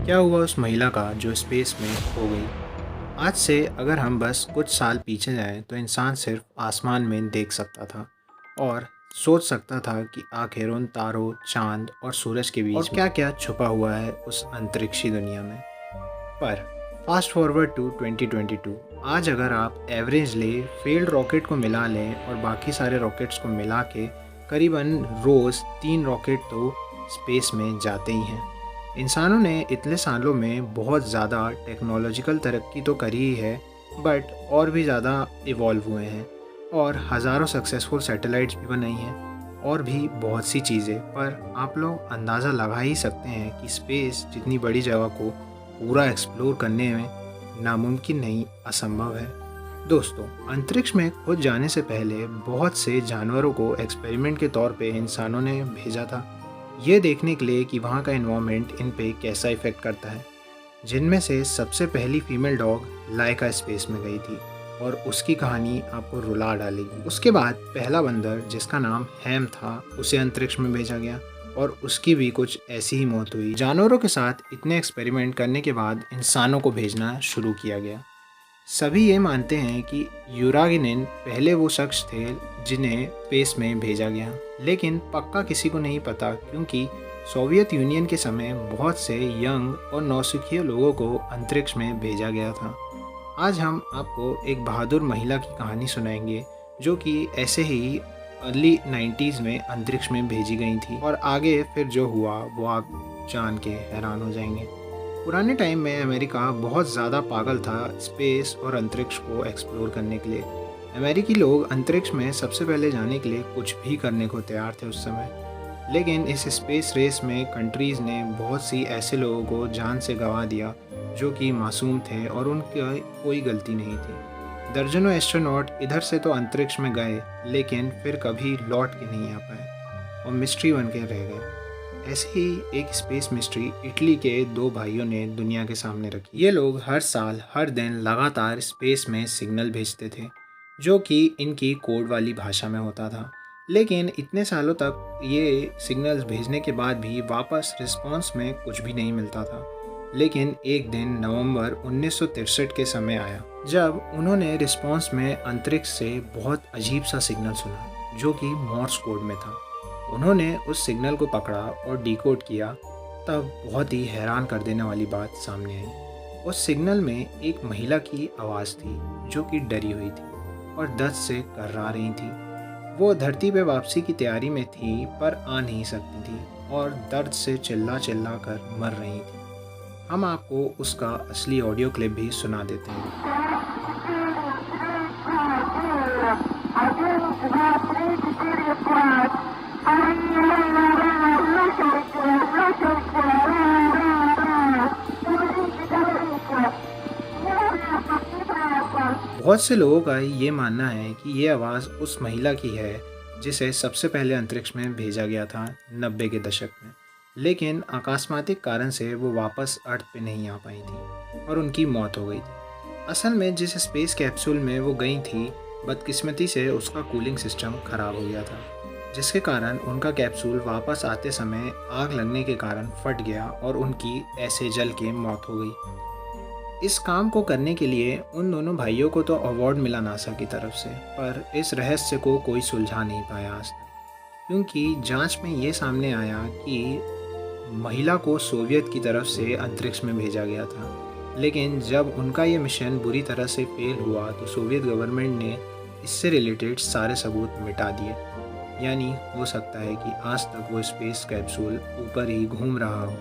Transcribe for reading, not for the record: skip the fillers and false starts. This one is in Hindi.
क्या हुआ उस महिला का जो स्पेस में खो गई? आज से अगर हम बस कुछ साल पीछे जाएं तो इंसान सिर्फ आसमान में देख सकता था और सोच सकता था कि आखिर उन तारों, चांद और सूरज के बीच और क्या-क्या छुपा हुआ है उस अंतरिक्षी दुनिया में। पर फास्ट फॉरवर्ड टू 2022, आज अगर आप एवरेजली फेल्ड रॉकेट को मिला लें और बाकी सारे रॉकेट्स को मिला के करीबन रोज़ 3 रॉकेट तो स्पेस में जाते ही हैं। इंसानों ने इतने सालों में बहुत ज़्यादा टेक्नोलॉजिकल तरक्की तो करी ही है, बट और भी ज़्यादा इवॉल्व हुए हैं और हज़ारों सक्सेसफुल सैटेलाइट्स भी बनाई हैं और भी बहुत सी चीज़ें। पर आप लोग अंदाज़ा लगा ही सकते हैं कि स्पेस जितनी बड़ी जगह को पूरा एक्सप्लोर करने में नामुमकिन नहीं, असंभव है। दोस्तों, अंतरिक्ष में खुद जाने से पहले बहुत से जानवरों को एक्सपेरिमेंट के तौर पे इंसानों ने भेजा था, ये देखने के लिए कि वहाँ का एनवायरनमेंट इन पे कैसा इफ़ेक्ट करता है। जिनमें से सबसे पहली फीमेल डॉग लाइका स्पेस में गई थी और उसकी कहानी आपको रुला डालेगी। उसके बाद पहला बंदर जिसका नाम हैम था, उसे अंतरिक्ष में भेजा गया और उसकी भी कुछ ऐसी ही मौत हुई। जानवरों के साथ इतने एक्सपेरिमेंट करने के बाद इंसानों को भेजना शुरू किया गया। सभी ये मानते हैं कि यूरागिनिन पहले वो शख्स थे जिन्हें स्पेस में भेजा गया, लेकिन पक्का किसी को नहीं पता क्योंकि सोवियत यूनियन के समय बहुत से यंग और नौसिखिए लोगों को अंतरिक्ष में भेजा गया था। आज हम आपको एक बहादुर महिला की कहानी सुनाएंगे जो कि ऐसे ही अर्ली 90s में अंतरिक्ष में भेजी गई थी और आगे फिर जो हुआ वो आप जान के हैरान हो जाएंगे। पुराने टाइम में अमेरिका बहुत ज़्यादा पागल था स्पेस और अंतरिक्ष को एक्सप्लोर करने के लिए। अमेरिकी लोग अंतरिक्ष में सबसे पहले जाने के लिए कुछ भी करने को तैयार थे उस समय। लेकिन इस स्पेस रेस में कंट्रीज़ ने बहुत सी ऐसे लोगों को जान से गंवा दिया जो कि मासूम थे और उनकी कोई गलती नहीं थी। दर्जनों एस्ट्रोनॉट इधर से तो अंतरिक्ष में गए लेकिन फिर कभी लौट के नहीं आ पाए और मिस्ट्री बन के रह गए। ऐसी ही एक स्पेस मिस्ट्री इटली के दो भाइयों ने दुनिया के सामने रखी। ये लोग हर साल हर दिन लगातार स्पेस में सिग्नल भेजते थे जो कि इनकी कोड वाली भाषा में होता था। लेकिन इतने सालों तक ये सिग्नल्स भेजने के बाद भी वापस रिस्पांस में कुछ भी नहीं मिलता था। लेकिन एक दिन नवंबर 1963 के समय आया जब उन्होंने रिस्पांस में अंतरिक्ष से बहुत अजीब सा सिग्नल सुना जो कि मॉर्स कोड में था। उन्होंने उस सिग्नल को पकड़ा और डिकोड किया, तब बहुत ही हैरान कर देने वाली बात सामने आई। उस सिग्नल में एक महिला की आवाज़ थी जो कि डरी हुई थी और दर्द से कर्रा रही थी। वो धरती पे वापसी की तैयारी में थी पर आ नहीं सकती थी और दर्द से चिल्ला चिल्ला कर मर रही थी। हम आपको उसका असली ऑडियो क्लिप भी सुना देते हैं। बहुत से लोगों का ये मानना है कि ये आवाज़ उस महिला की है जिसे सबसे पहले अंतरिक्ष में भेजा गया था 90 के दशक में, लेकिन अकस्मातिक कारण से वो वापस अर्थ पे नहीं आ पाई थी और उनकी मौत हो गई थी। असल में जिस स्पेस कैप्सूल में वो गई थी, बदकिस्मती से उसका कूलिंग सिस्टम ख़राब हो गया था, जिसके कारण उनका कैप्सूल वापस आते समय आग लगने के कारण फट गया और उनकी ऐसे जल के मौत हो गई। इस काम को करने के लिए उन दोनों भाइयों को तो अवार्ड मिला नासा की तरफ से, पर इस रहस्य को कोई सुलझा नहीं पाया आज तक, क्योंकि जांच में ये सामने आया कि महिला को सोवियत की तरफ से अंतरिक्ष में भेजा गया था, लेकिन जब उनका ये मिशन बुरी तरह से फेल हुआ तो सोवियत गवर्नमेंट ने इससे रिलेटेड सारे सबूत मिटा दिए। यानी हो सकता है कि आज तक वो स्पेस कैप्सूल ऊपर ही घूम रहा हो।